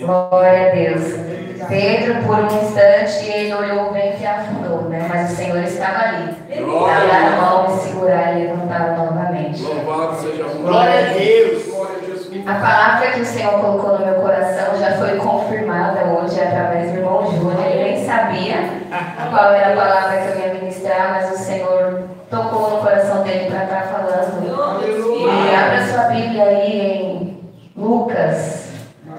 Glória a Deus. Pedro, por um instante, ele olhou o vento e afundou, né? Mas o Senhor estava ali. Para dar a mão e segurar e levantar novamente. Louvado seja o Glória a Deus. A palavra que o Senhor colocou no meu coração já foi confirmada hoje através do irmão Júnior. Ele nem sabia qual era a palavra que eu ia ministrar, mas o Senhor tocou no coração dele para estar falando. E abra sua Bíblia aí em Lucas.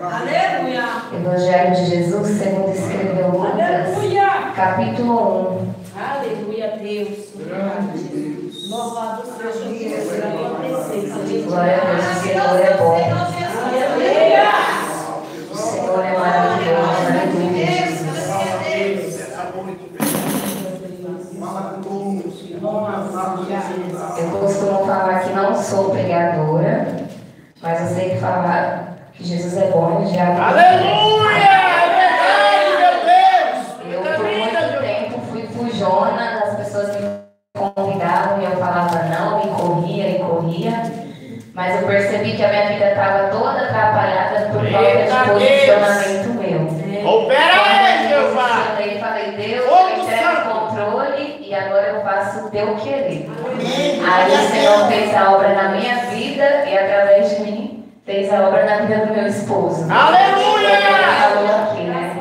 Aleluia. Evangelho de Jesus, segundo escreveu Lucas. Aleluia. Capítulo 1. Aleluia, Deus. Louvado seja Deus. Glória a Deus, o Senhor é bom. Aleluia. O Senhor é maravilhoso. Aleluia, Jesus. Eu costumo falar que não sou pregadora, mas eu sei que falar que Jesus é bom e o diabo é Aleluia! É verdade, meu Deus! Eu por muito tempo fui fujona das pessoas que me convidavam e eu falava não, e corria, mas eu percebi que a minha vida estava toda atrapalhada por falta de posicionamento meu. Opera aí, Jeová! Eu falei, Deus, eu entrego o controle e agora eu faço o teu querer. Aí o Senhor fez a obra na minha vida e através de mim fez a obra na vida do meu esposo. Aleluia! Falou aqui, né?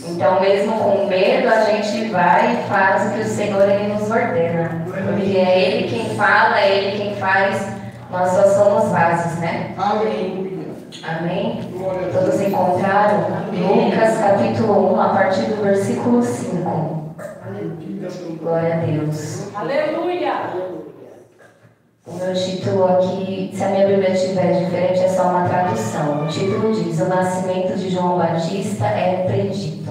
Então, mesmo com medo, a gente vai e faz o que o Senhor ele nos ordena. Porque é Ele quem fala, é Ele quem faz, nós só somos vasos, né? Amém? Todos encontraram? Lucas capítulo 1, a partir do versículo 5. Glória a Deus. Aleluia. O meu título aqui, se a minha Bíblia estiver diferente, é só uma tradução. O título diz: O nascimento de João Batista é predito.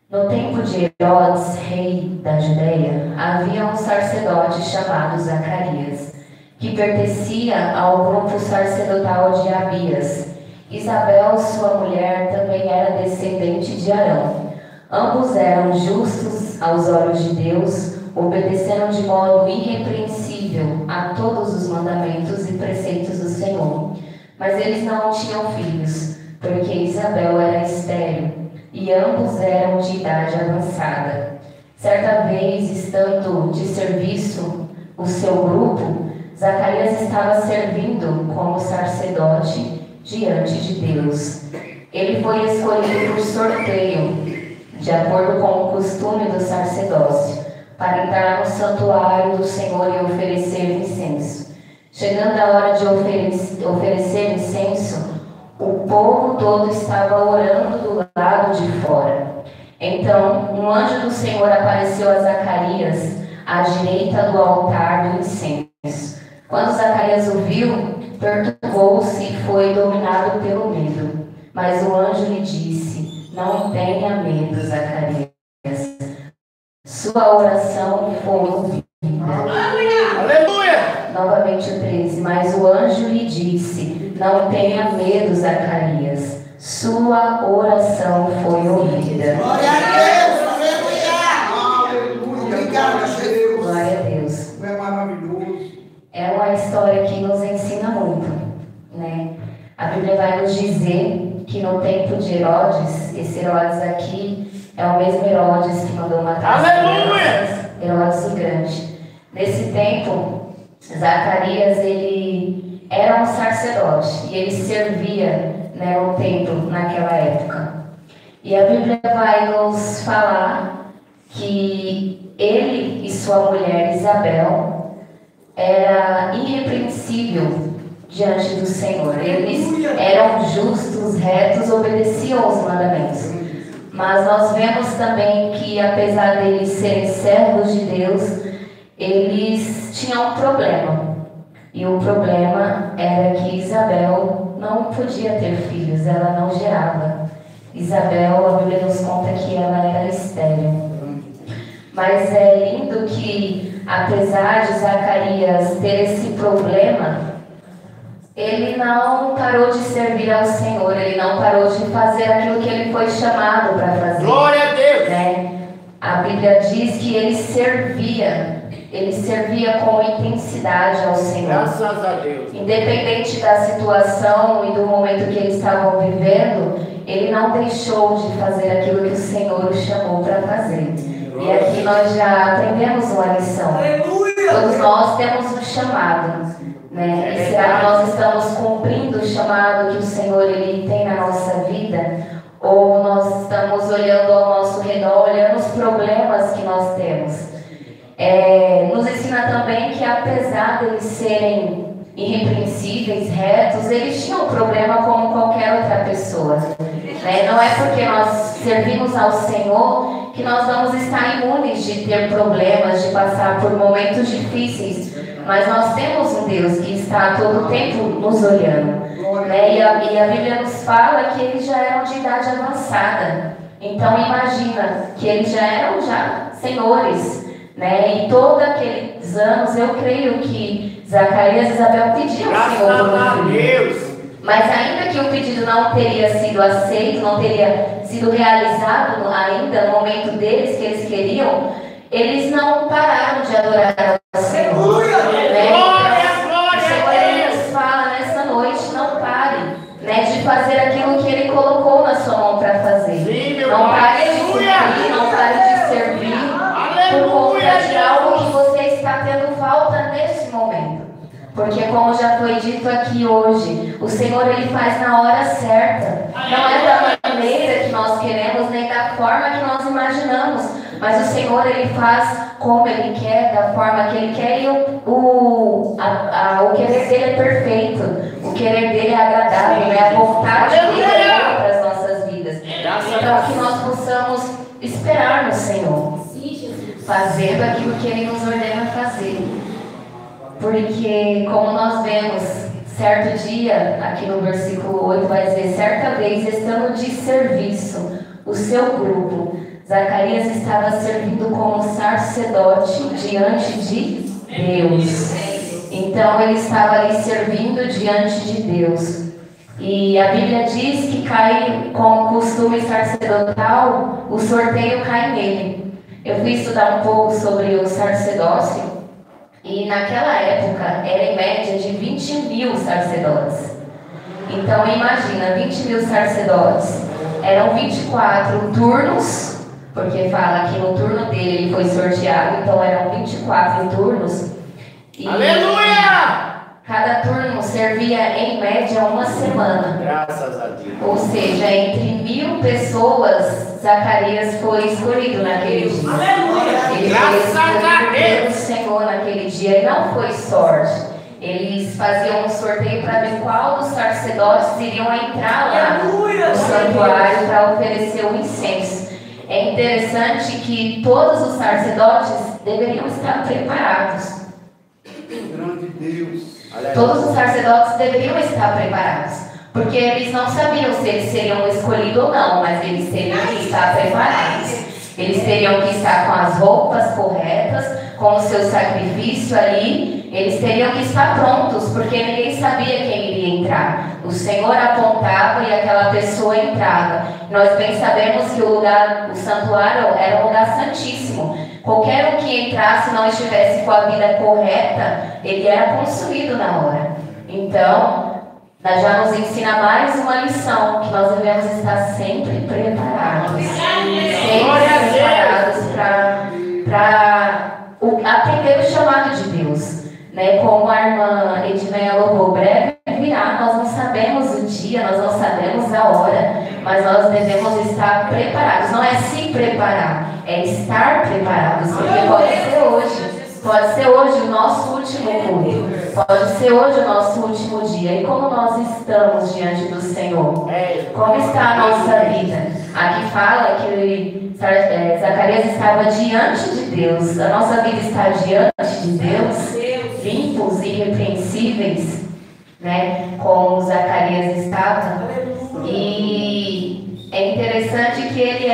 No tempo de Herodes, rei da Judeia, havia um sacerdote chamado Zacarias, que pertencia ao grupo sacerdotal de Abias. Isabel, sua mulher, também era descendente de Arão. Ambos eram justos aos olhos de Deus, obedeceram de modo irrepreensível a todos os mandamentos e preceitos do Senhor. Mas eles não tinham filhos, porque Isabel era estéril, e ambos eram de idade avançada. Certa vez, estando de serviço o seu grupo, Zacarias estava servindo como sacerdote diante de Deus. Ele foi escolhido por sorteio, de acordo com o costume do sacerdócio, para entrar no santuário do Senhor e oferecer incenso. Chegando a hora de oferecer incenso, o povo todo estava orando do lado de fora. Então, um anjo do Senhor apareceu a Zacarias, à direita do altar do incenso. Quando Zacarias o viu, perturbou-se e foi dominado pelo medo. Mas o anjo lhe disse: Não tenha medo, Zacarias. Sua oração foi ouvida. Aleluia! Novamente o 13. Mas o anjo lhe disse: Não tenha medo, Zacarias. Sua oração foi ouvida. Glória a Deus! Aleluia! Obrigado, Deus! Glória a Deus. É maravilhoso. É uma história que nos ensina muito, né? A Bíblia vai nos dizer que no tempo de Herodes, esse Herodes aqui é o mesmo Herodes que mandou matar as crianças, Herodes o Grande. Nesse tempo, Zacarias, ele era um sacerdote e ele servia, né, o templo naquela época. E a Bíblia vai nos falar que ele e sua mulher Isabel era irrepreensível diante do Senhor. Eles eram justos, retos, obedeciam aos mandamentos. Mas nós vemos também que, apesar deles serem servos de Deus, eles tinham um problema. E o problema era que Isabel não podia ter filhos, ela não gerava. Isabel, a Bíblia nos conta que ela era estéril. Mas é lindo que, apesar de Zacarias ter esse problema, ele não parou de servir ao Senhor, ele não parou de fazer aquilo que ele foi chamado para fazer. Glória a Deus! Né? A Bíblia diz que ele servia ele servia com intensidade ao Senhor. Graças a Deus. Independente da situação e do momento que eles estavam vivendo, ele não deixou de fazer aquilo que o Senhor o chamou para fazer. E aqui nós já aprendemos uma lição. Todos nós temos um chamado, né? E será que nós estamos cumprindo o chamado que o Senhor ele tem na nossa vida? Ou nós estamos olhando ao nosso redor, olhando os problemas que nós temos? Nos ensina também que apesar de eles serem irrepreensíveis, retos, eles tinham problema como qualquer outra pessoa, né? Não é porque nós servimos ao Senhor que nós vamos estar imunes de ter problemas, de passar por momentos difíceis, mas nós temos um Deus que está a todo tempo nos olhando, né? E a Bíblia nos fala que eles já eram de idade avançada. Então imagina que eles já eram senhores, né? E todos aqueles anos eu creio que Zacarias e Isabel pediam ao Senhor por um filho. Mas ainda que o pedido não teria sido aceito, não teria sido realizado ainda no momento deles que eles queriam, eles não pararam de adorar ao Senhor, né? O Senhor ele nos fala nessa noite, não pare, né, de fazer aquilo que Ele colocou na sua mão para fazer. Não pare de cumprir, não pare de servir por conta de algo que você está tendo falta nesse momento. Porque como já foi dito aqui hoje, o Senhor ele faz na hora certa. Não é da maneira que nós queremos, nem da forma que nós imaginamos. Mas o Senhor ele faz como Ele quer, da forma que Ele quer. E o querer dele é perfeito. O querer dele é agradável, né? A vontade dele é para as nossas vidas. Então que nós possamos esperar no Senhor, fazendo aquilo que Ele nos ordena fazer. Porque, como nós vemos, certo dia, aqui no versículo 8, vai dizer: certa vez, estando de serviço, o seu grupo, Zacarias estava servindo como sacerdote diante de Deus. Então, ele estava ali servindo diante de Deus. E a Bíblia diz que cai, como costume sacerdotal, o sorteio cai nele. Eu fui estudar um pouco sobre o sacerdócio. E naquela época era em média de 20 mil sacerdotes. Então imagina, 20 mil sacerdotes. Eram 24 turnos, porque fala que no turno dele ele foi sorteado, então eram 24 turnos. E aleluia! Cada turno servia em média uma semana. Graças a Deus. Ou seja, entre 1000 pessoas, Zacarias foi escolhido naquele dia. Ele foi escolhido pelo Senhor naquele dia. E não foi sorte. Eles faziam um sorteio para ver qual dos sacerdotes iriam entrar lá no santuário para oferecer o incenso. É interessante que todos os sacerdotes deveriam estar preparados. Grande Deus. Todos os sacerdotes deveriam estar preparados, porque eles não sabiam se eles seriam escolhidos ou não, mas eles teriam que estar preparados. Eles teriam que estar com as roupas corretas, com o seu sacrifício ali. Eles teriam que estar prontos, porque ninguém sabia quem iria entrar. O Senhor apontava e aquela pessoa entrava. Nós bem sabemos que o santuário era um lugar santíssimo. Qualquer um que entrasse e não estivesse com a vida correta, ele era consumido na hora. Então, já nos ensina mais uma lição, que nós devemos estar sempre preparados. Sempre preparados para atender o chamado de Deus. Né? Como a irmã Edmeia louvou, breve virá, nós não sabemos o dia, nós não sabemos a hora, mas nós devemos estar preparados. Não é se preparar, é estar preparados, porque pode ser hoje o nosso último culto, pode ser hoje o nosso último dia. E como nós estamos diante do Senhor? Como está a nossa vida? Aqui fala que Zacarias estava diante de Deus. A nossa vida está diante de Deus, limpos e irrepreensíveis, né? Como Zacarias estava. E é interessante que ele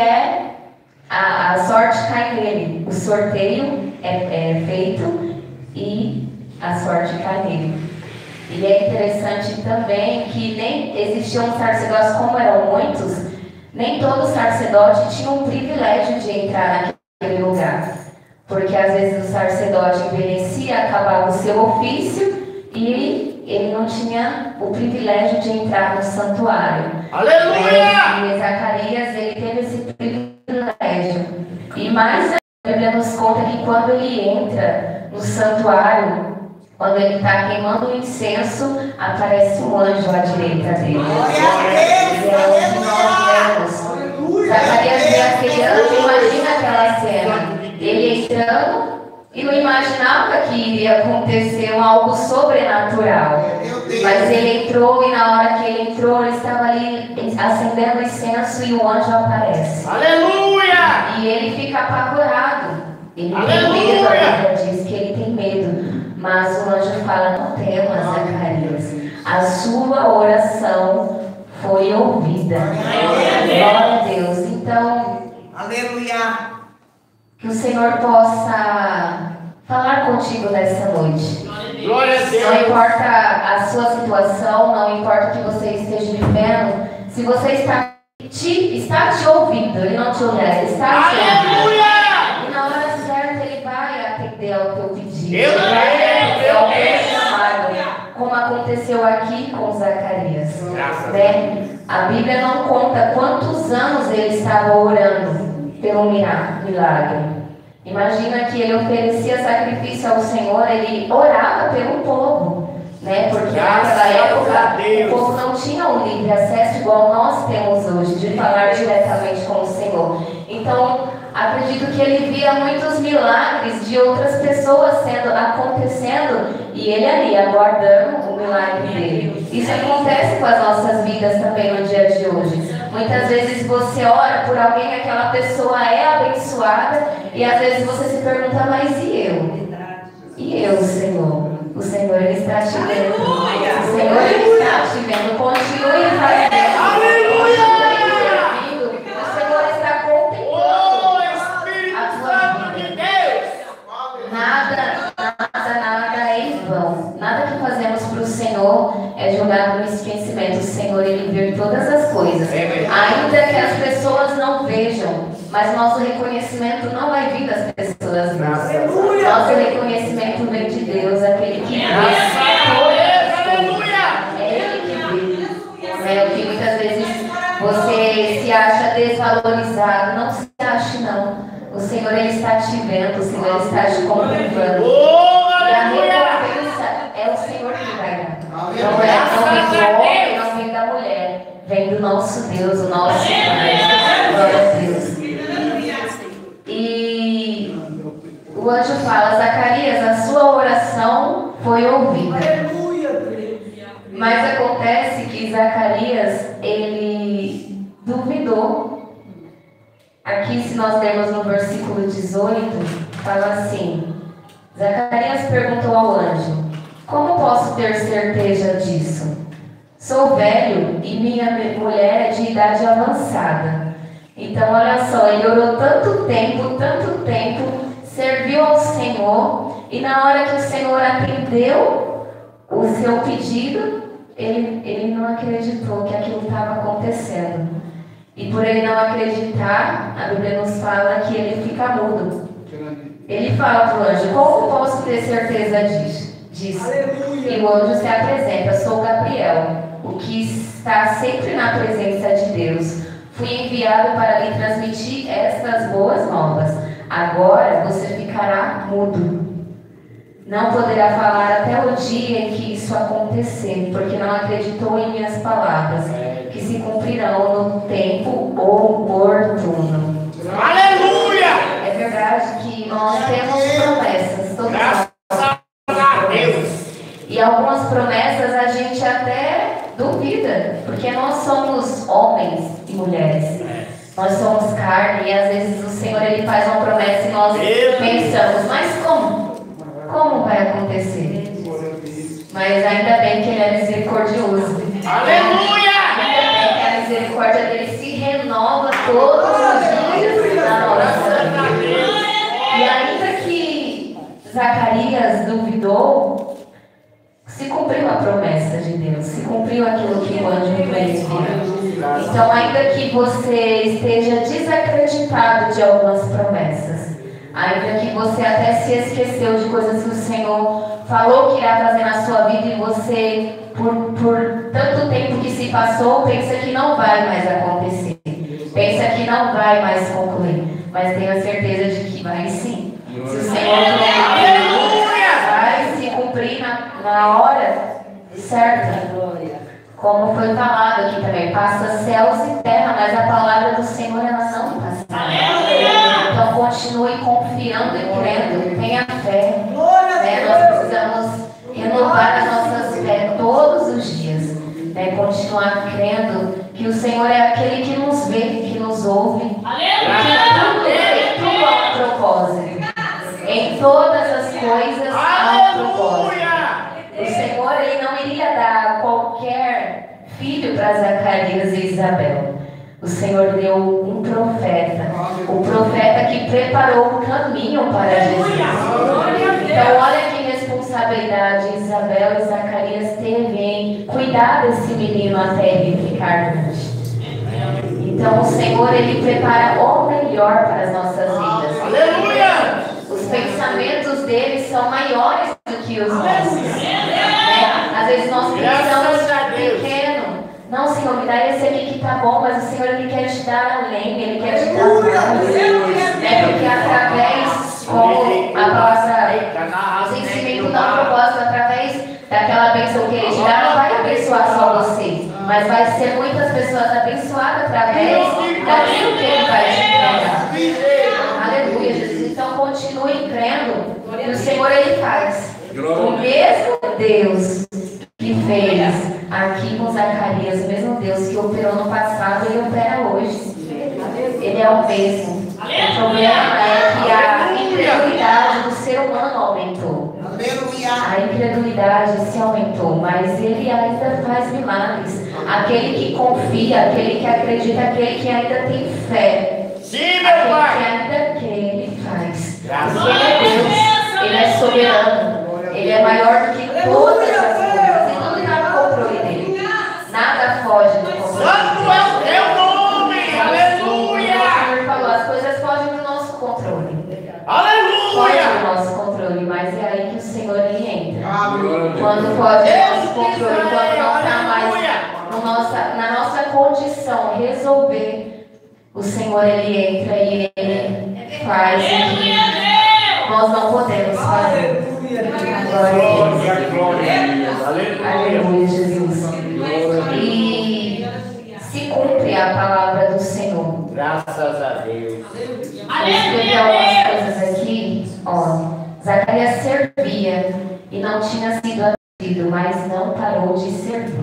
a sorte cai nele. O sorteio é feito e a sorte cai nele. E é interessante também que nem existiam sacerdotes, como eram muitos, nem todo sacerdote tinha o privilégio de entrar naquele lugar. Porque às vezes o sacerdote envelhecia, acabava o seu ofício e ele não tinha o privilégio de entrar no santuário. Aleluia! E Zacarias, ele teve esse privilégio. E mais a Bíblia nos conta que quando ele entra no santuário, quando ele está queimando o incenso, aparece um anjo à direita dele. E é onde nós vemos. Zacarias vê aquele anjo, imagina aquela cena. Ele entrando e não imaginava que iria acontecer algo sobrenatural. Mas ele entrou e na hora que ele entrou, ele estava ali acendendo o incenso e o anjo aparece. Aleluia! E ele fica apavorado. Ele Aleluia! tem medo, a Bíblia diz que ele tem medo. Mas o anjo fala, não temas, Zacarias. A sua oração foi ouvida. Glória a Deus. Então, aleluia. Que o Senhor possa falar contigo nessa noite. Glória a Deus. Não importa a sua situação, não importa o que você esteja vivendo, se você está te ouvindo, Ele não te olha, Ele está te ouvindo. Aleluia! E na hora certa Ele vai atender ao teu pedido. Eu Ele vai creio, atender eu ao teu creio. chamado, como aconteceu aqui com Zacarias. Graças a Né? A Bíblia não conta quantos anos ele estava orando pelo milagre. Imagina que ele oferecia sacrifício ao Senhor, ele orava pelo povo, né? Porque naquela época o povo não tinha um livre acesso igual nós temos hoje, de falar diretamente com o Senhor. Então, acredito que ele via muitos milagres de outras pessoas acontecendo e ele ali aguardando o milagre dele. Isso acontece com as nossas vidas também no dia de hoje. Muitas vezes você ora por alguém, aquela pessoa é abençoada e às vezes você se pergunta, mas e eu? E eu, Senhor? O Senhor, Ele está te vendo. O Senhor, Ele está te vendo. Continue fazendo. Aleluia! O Senhor está contemplando a tua vida. Nada é em vão. Nada que fazemos para o Senhor é jogado no esquecimento. O Senhor, Ele vê todas as coisas. Ainda que as pessoas não vejam, mas nosso reconhecimento não vai vir das pessoas. Nosso reconhecimento vem de Deus, aquele que vê todas as coisas. É Ele que vê. É o que muitas vezes você se acha desvalorizado. Não se ache, não. O Senhor, Ele está te vendo, o Senhor, Ele está te contemplando. E a recompensa é o Senhor que vai dar. Não vem do homem, não vem da mulher. Vem do nosso Deus, o nosso Pai. Glória a Deus. E o anjo fala, Zacarias, a sua oração foi ouvida. Mas acontece que Zacarias, ele duvidou. Aqui, se nós lermos no versículo 18, fala assim, Zacarias perguntou ao anjo, como posso ter certeza disso? Sou velho e minha mulher é de idade avançada. Então, olha só, ele orou tanto tempo, serviu ao Senhor, e na hora que o Senhor atendeu o seu pedido, ele não acreditou que aquilo estava acontecendo. E por ele não acreditar, a Bíblia nos fala que ele fica mudo. Ele fala para o anjo, como posso ter certeza disso? E o anjo se apresenta, sou Gabriel, o que está sempre na presença de Deus. Fui enviado para lhe transmitir estas boas novas. Agora você ficará mudo. Não poderá falar até o dia em que isso acontecer, porque não acreditou em minhas palavras, que se cumprirão no tempo oportuno. Aleluia! É verdade que nós temos promessas, todos nós. Graças a Deus. E algumas promessas a gente até duvida, porque nós somos homens e mulheres. Nós somos carne e às vezes o Senhor ele faz uma promessa e nós pensamos, mas como? Como vai acontecer? Mas ainda bem que Ele é misericordioso. Aleluia! Ainda bem que a misericórdia dele se renova todos os dias na nossa vida. E ainda que Zacarias duvidou, se cumpriu a promessa de Deus, se cumpriu aquilo que o anjo fez. Então, ainda que você esteja desacreditado de algumas promessas, Ainda que você até se esqueceu de coisas que o Senhor falou que irá fazer na sua vida e você, por tanto tempo que se passou, pensa que não vai mais acontecer. Pensa que não vai mais concluir. Mas tenha certeza de que vai sim. Se o Senhor vai se cumprir na hora certa. Como foi falado aqui também, passa céus e terra, mas a palavra do Senhor ela não passa. Então continue confiando e crendo, tenha fé. Nós precisamos renovar as nossas fé todos os dias. Continuar crendo que o Senhor é aquele que nos vê, que nos ouve, que tudo há um propósito. Em todas as coisas há um propósito. O Senhor ele não iria dar qualquer filho para Zacarias e Isabel. O Senhor deu um profeta, o profeta que preparou o caminho para Jesus. Então olha que responsabilidade Isabel e Zacarias teve em cuidar desse menino até ele ficar grande. Então o Senhor ele prepara o melhor para as nossas vidas. Aleluia! Os pensamentos dele são maiores do que os nossos. Às vezes nós pensamos pequeno. Não, Senhor, me dá esse aqui que tá bom, mas o Senhor ele quer te dar além, ele quer te dar mais. Porque através, como a nossa os ensinamentos dão propósito, através daquela bênção que ele te dá, não vai abençoar só você, mas vai ser muitas pessoas abençoadas através daquilo que ele vai te entregar. Aleluia, Jesus. Então continue crendo que o Senhor ele faz. O mesmo Deus que fez aqui com Zacarias, o mesmo Deus que operou no passado, ele opera hoje. Ele é o mesmo. O problema é que a incredulidade do ser humano aumentou. A incredulidade se aumentou, mas ele ainda faz milagres. Aquele que confia, aquele que acredita, aquele que ainda tem fé. Sim, meu Pai. Aquele que ainda crê, ele faz. Porque ele é Deus, ele é soberano. Ele é maior do que todas as coisas. E tudo está no controle dele. Nada foge do controle dele. Santo é o teu nome! Aleluia! O Senhor falou, as coisas fogem do nosso controle. Aleluia! Foge do nosso controle, mas é aí que o Senhor ele entra. Quando foge do nosso controle, quando não está mais na nossa condição resolver, o Senhor ele entra e ele faz o que nós não podemos fazer. Glória a Deus. Aleluia, Jesus. E se cumpre a palavra do Senhor. Graças a Deus. Vou escrever algumas coisas aqui. Zacarias servia e não tinha sido atendido, mas não parou de servir.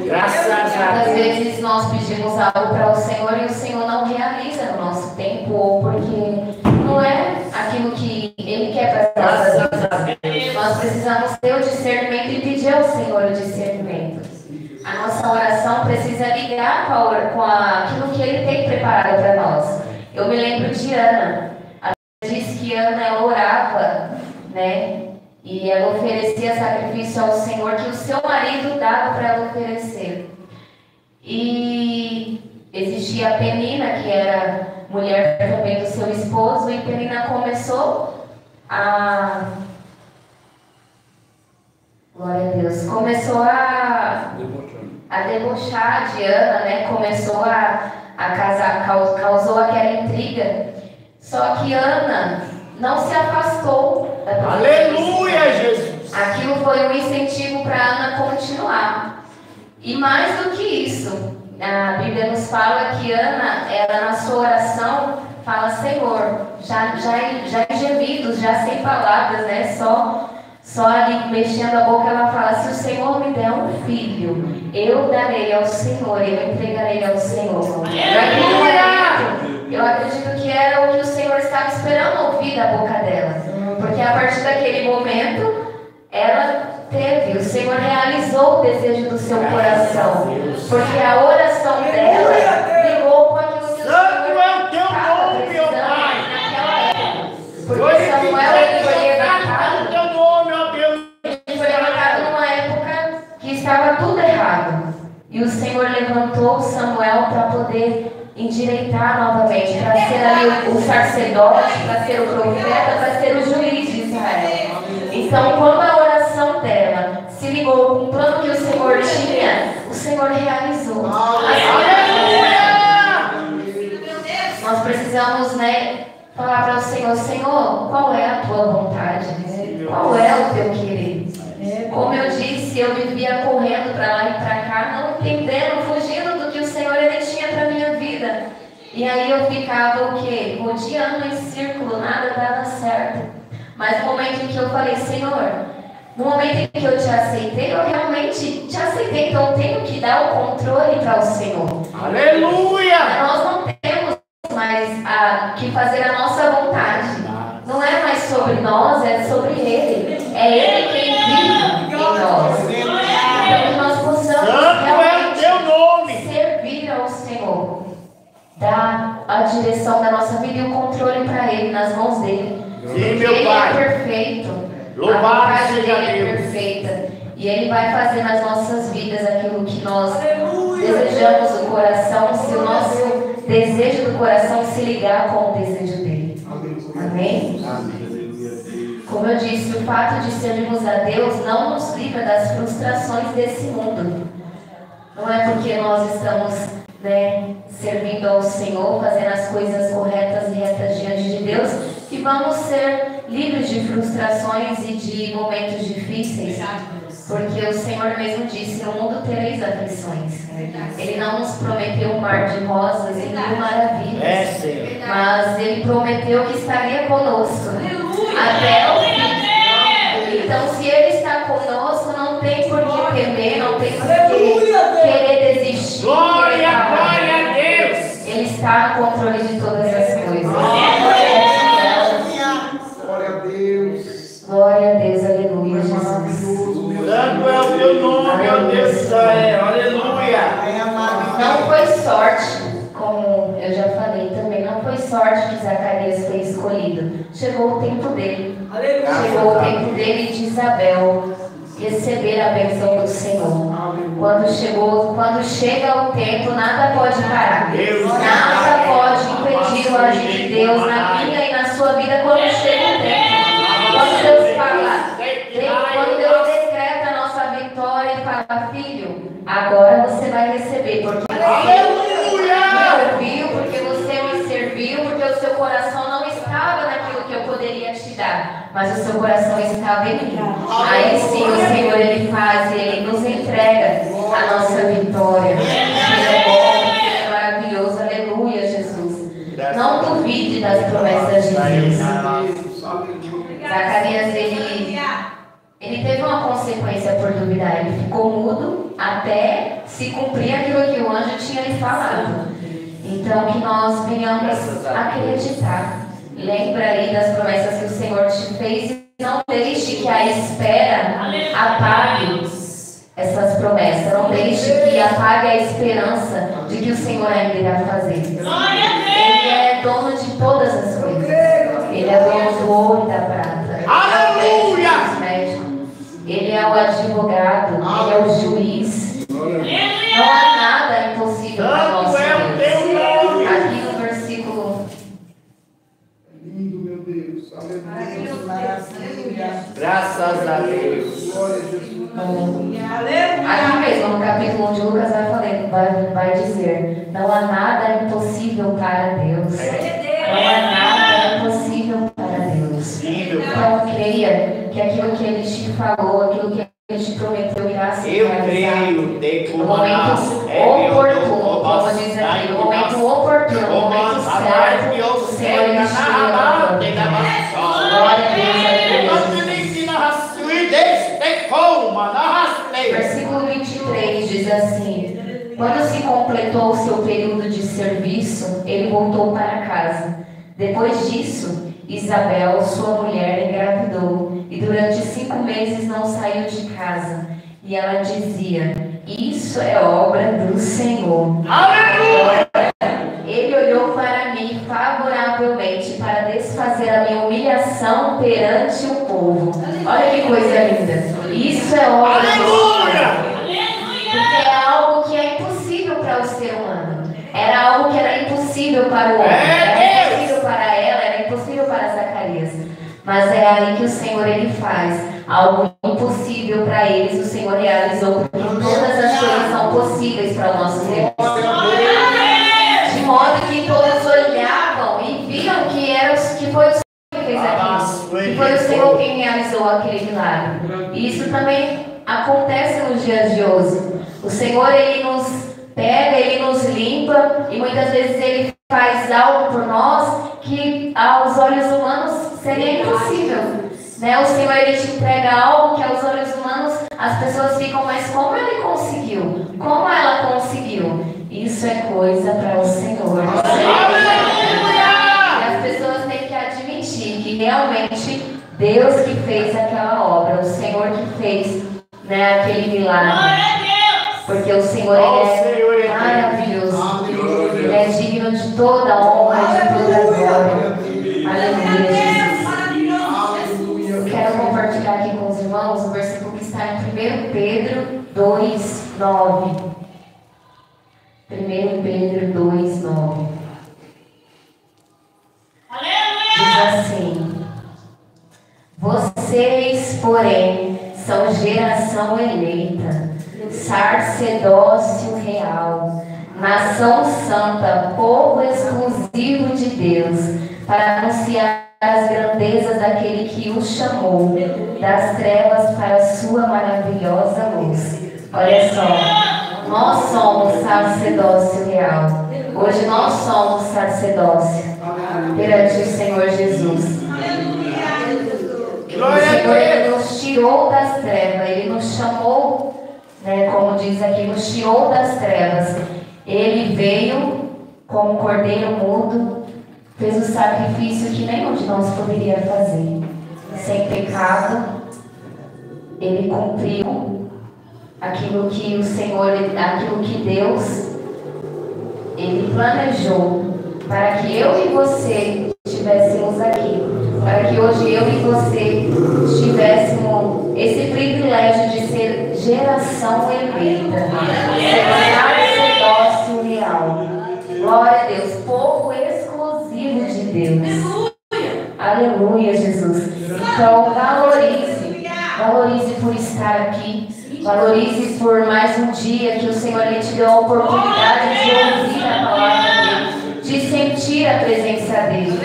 Graças a Muitas Deus. vezes nós pedimos algo para o Senhor e o Senhor não realiza no nosso tempo, ou porque não é aquilo que Ele quer para as nossas vidas. Nós precisamos ter o discernimento e pedir ao Senhor o discernimento. A nossa oração precisa ligar com aquilo que Ele tem preparado para nós. Eu me lembro de Ana. A Bíblia diz que Ana ela orava, né? E ela oferecia sacrifício ao Senhor que o seu marido dava para ela oferecer. E existia a Penina, que era mulher também do seu esposo, e Penina começou a... Glória a Deus. Começou a debochar de Ana, né? Começou a casar, causou aquela intriga. Só que Ana não se afastou da profecia. Aleluia, Jesus. Aquilo foi um incentivo para Ana continuar. E mais do que isso, a Bíblia nos fala que Ana, ela na sua oração, fala, Senhor, já em gemidos, já sem palavras, né? Só ali mexendo a boca, ela fala, se o Senhor me der um filho, eu darei ao Senhor, eu entregarei ao Senhor. Eu acredito que era o que o Senhor estava esperando ouvir da boca dela. Porque a partir daquele momento, ela teve, o Senhor realizou o desejo do seu coração. Porque a oração dela ligou com aquilo que o Senhor estava precisando naquela época. Porque Samuel ele foi levantado. Ele foi levantado numa época que estava tudo errado. E o Senhor levantou Samuel para poder endireitar novamente, para ser ali o sacerdote, para ser o profeta, para ser o juiz de Israel. Então, quando a oração dela se ligou com o plano que o Senhor tinha, o Senhor realizou. Nós precisamos, falar para o Senhor: Senhor, qual é a tua vontade? Qual é o teu querer? Como eu disse, eu vivia correndo para lá e para cá, não entendendo, fugindo do que o Senhor ele tinha para a minha vida. E aí eu ficava o quê? Rodeando em círculo, nada dava certo. Mas no momento em que eu falei: Senhor, no momento em que eu te aceitei, eu realmente te aceitei, então eu tenho que dar o controle para o Senhor. Aleluia! Nós não temos mais que fazer a nossa vontade. Não é mais sobre nós, é sobre Ele. É Ele quem vive em nós. Então que nós possamos realmente servir ao Senhor. Dar a direção da nossa vida e o controle para Ele, nas mãos dEle. Sim, meu Ele Pai. é perfeito. Louvado A vontade seja dele é Deus. perfeita. E Ele vai fazer nas nossas vidas aquilo que nós desejamos do coração, se o nosso desejo do coração se ligar com o desejo dele. Amém? Como eu disse, o fato de servirmos a Deus não nos livra das frustrações desse mundo. Não é porque nós estamos servindo ao Senhor, fazendo as coisas corretas e retas diante de Deus, que vamos ser livres de frustrações e de momentos difíceis. Porque o Senhor mesmo disse: no mundo tereis aflições. Ele não nos prometeu um mar de rosas e mil maravilhas. Senhor. Mas Ele prometeu que estaria conosco até o fim. Então, se Ele está conosco, não tem por que temer, não tem por que querer desistir. Glória a Deus! Ele está no controle de todas as coisas. Glória a Deus. Glória a Deus, aleluia, Jesus. Santo é o teu nome, ó Deus de Israel. Aleluia! Não foi sorte, como eu já falei também, não foi sorte que Zacarias foi escolhido. Chegou o tempo dele. Chegou o tempo dele e de Isabel receber a bênção do Senhor. Quando chega o tempo, nada pode parar. Nada pode impedir o agir de Deus na minha e na sua vida quando chega o tempo. Quando Deus fala, quando Deus decreta a nossa vitória e fala: filho, agora você vai receber, porque você me ouviu, porque você me serviu, porque o seu coração não estava naquilo que eu poderia te dar, mas o seu coração estava em mim. Aí sim o Senhor ele faz, ele nos entrega a nossa vitória. Ele é bom, ele é maravilhoso, aleluia, Jesus. Não duvide das promessas de Deus. Zacarias, ele teve uma consequência por duvidar. Ele ficou mudo até se cumprir aquilo que o anjo tinha lhe falado. Então, que nós venhamos acreditar. Lembra aí das promessas que o Senhor te fez e não deixe que a espera apague essas promessas. Não deixe que apague a esperança de que o Senhor ainda irá fazer. Ele é dono de todas as coisas. Ele é dono do ouro e da prata. Aleluia! Ele é o advogado, ele é o juiz. Não há nada impossível para nós. Santo é o teu nome! Aqui no versículo. Lindo, meu Deus. Aleluia. Graças a Deus. Glória a Jesus. Aqui mesmo, no capítulo 1 de Lucas, vai dizer: não há nada impossível para Deus. Não há nada impossível para Deus. Então creia que aquilo que Ele te falou, aquilo que Ele te prometeu irá se realizar. No momento oportuno, como diz aqui, no momento oportuno, no momento certo, o Senhor ele chega. Glória a Deus, Versículo 23 diz assim: quando se completou o seu período de serviço, ele voltou para casa. Depois disso, Isabel, sua mulher, engravidou e durante 5 meses não saiu de casa. E ela dizia: isso é obra do Senhor. Aleluia! Ele olhou para mim favoravelmente para desfazer a minha humilhação perante o povo. Olha que coisa linda. Isso é obra do Senhor. Porque é algo que é impossível para o ser humano. Era algo que era impossível impossível para o homem, era impossível para ela, era impossível para Zacarias. Mas é aí que o Senhor ele faz algo impossível para eles, o Senhor realizou, porque todas as coisas são possíveis para o nosso Deus. De modo que todos olhavam e viam que foi o Senhor que fez aquilo, que foi o Senhor quem realizou aquele milagre. E isso também acontece nos dias de hoje. O Senhor ele nos pega, ele nos limpa e muitas vezes ele faz algo por nós que aos olhos humanos seria impossível. Né? O Senhor ele te entrega algo que aos olhos humanos as pessoas ficam, mas como ele conseguiu? Como ela conseguiu? Isso é coisa para o Senhor. E as pessoas têm que admitir que realmente Deus que fez aquela obra, o Senhor que fez, né, aquele milagre. Porque o Senhor ele é maravilhoso. Ele é digno de toda a honra e de toda a glória. Aleluia, Jesus. Eu quero compartilhar aqui com os irmãos o versículo que está em 1 Pedro 2:9. 1 Pedro 2:9. Diz assim: vocês, porém, são geração eleita, sacerdócio real, nação santa, povo exclusivo de Deus, para anunciar as grandezas daquele que os chamou das trevas para a sua maravilhosa luz. Olha só, nós somos sacerdócio real. Hoje nós somos sacerdócio perante o Senhor Jesus. O Senhor ele nos tirou das trevas, Ele nos chamou, né, como diz aqui, nos tirou das trevas. Ele veio como um cordeiro mudo, fez o sacrifício que nenhum de nós poderia fazer. Sem pecado, Ele cumpriu aquilo que o Senhor, aquilo que Deus, Ele planejou para que eu e você estivéssemos aqui. Para que hoje eu e você tivéssemos esse privilégio de ser geração eleita, ser sacerdócio real. Glória a Deus, povo exclusivo de Deus. Aleluia, Jesus. Então, valorize por estar aqui. Valorize por mais um dia que o Senhor lhe te deu a oportunidade de ouvir a palavra dele, de sentir a presença dele.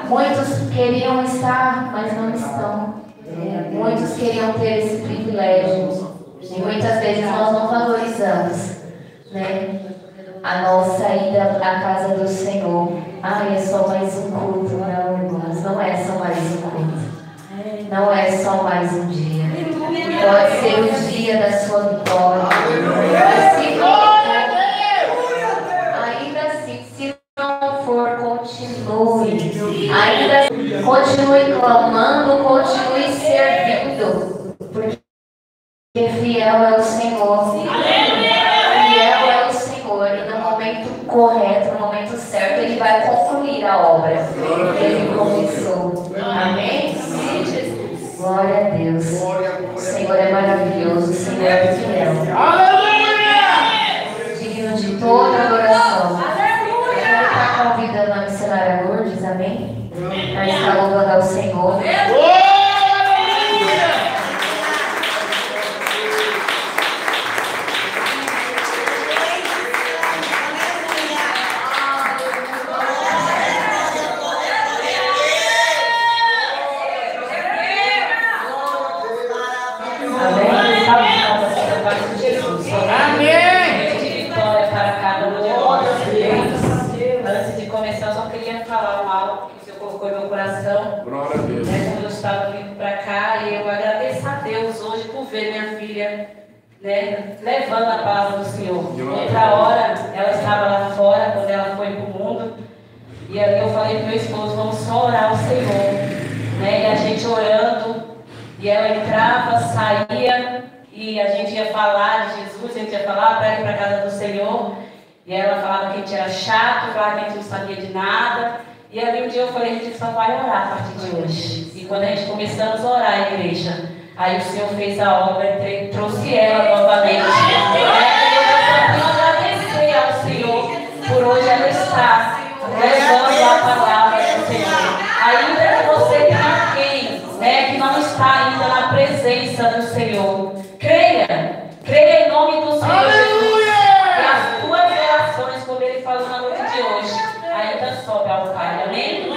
Muitos queriam estar, mas não estão. Muitos queriam ter esse privilégio. E muitas vezes nós não valorizamos, né, a nossa ida à casa do Senhor. É só mais um culto. Não, irmãos, não é só mais um culto. Não é só mais um dia. Pode ser o dia da sua vitória. Ainda assim, se não for, continue. Ainda continue clamando, continue servindo. Porque fiel é o Senhor. Fiel é o Senhor. E no momento correto, no momento certo, Ele vai concluir a obra que Ele começou. Amém? Glória a Deus. O Senhor é maravilhoso, o Senhor é fiel. Aleluia! Digno de toda adoração. Eu quero estar convidando a missionária Lourdes, amém? Para estar louvando ao Senhor. Glória a Deus. Quando eu estava vindo para cá, e eu agradeço a Deus hoje por ver minha filha, né, levando a palavra do Senhor. Outra hora, ela estava lá fora, quando ela foi para o mundo, e ali eu falei para meu esposo, vamos só orar ao Senhor, né, e a gente orando, e ela entrava, saía, e a gente ia falar de Jesus, a gente ia falar para ir para a casa do Senhor, e ela falava que a gente era chato, falava que a gente não sabia de nada. E ali um dia eu falei, a gente só vai orar a partir de hoje. E quando a gente começamos a orar a igreja, aí o Senhor fez a obra e trouxe ela novamente. Eu agradecer ao Senhor por hoje ela estar presença do Senhor. Creia em nome do Senhor. Aleluia! E as tuas orações, como Ele falou na noite de hoje, ainda sobe ao Pai. Amém?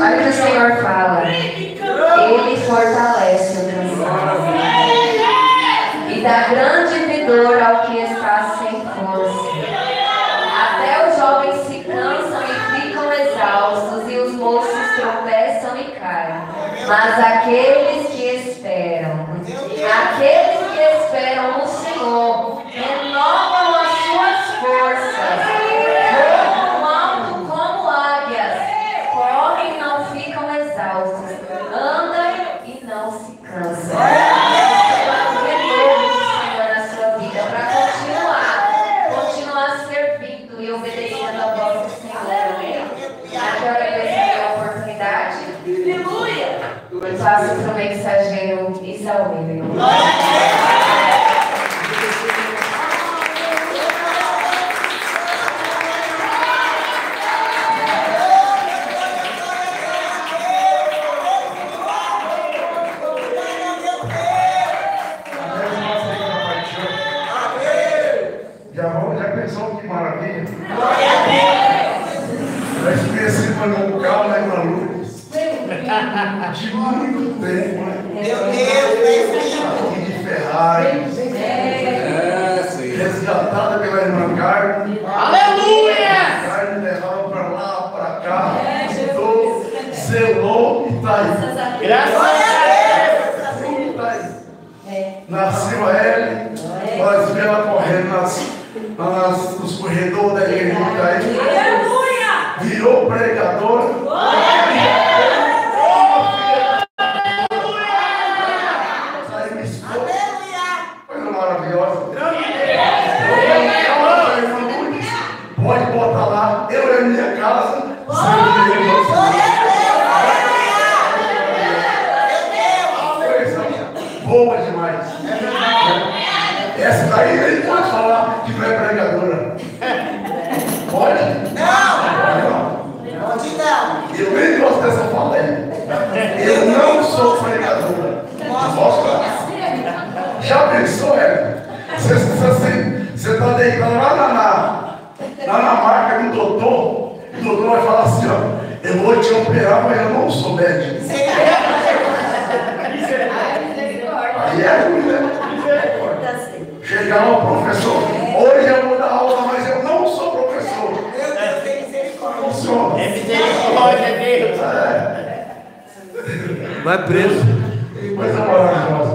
Olha o que o Senhor fala. Ele fortalece o cansado e dá grande vigor ao que está sem força. Até os jovens se cansam e ficam exaustos, e os moços tropeçam e caem. Mas aqueles que esperam no Senhor, renovam as suas forças, voam alto como águias, correm e não ficam exaustos, andam e não se cansam. Renovo do Senhor na sua vida para continuar servindo e obedecendo a voz do Senhor. Aqui agradecer a oportunidade. Aleluia! E passo para o mensageiro Isaúl. Já pensou que maravilha? Já esqueci para um carro lá em Maluz. De muito tempo, né? Meu Deus, Aqui de Ferrari. Resgatada pela irmã Carmen. aleluia! Carmen levava para lá, para cá. Estudou, selou e está aí. Graças a Deus! Está aí. Nasceu a Ellen. Nós vemos ela correndo nos corredores da igreja que está aí. Virou pregador. Coisa maravilhosa. Pode botar lá, eu e a minha casa. Coisa boa demais. Essa daí nem pode falar que não é pregadora. Pode? Não. Eu nem gosto dessa fala aí. Eu não sou pregadora. Posso falar? Já pensou, você está deitado lá na marca do doutor, o doutor vai falar assim, ó, eu vou te operar, mas eu não sou médico. Aí é ruim, né? Chegar lá, professor, hoje eu vou dar aula, mas eu não sou professor. Funciona. É misericórdia, Deus! Vai preso.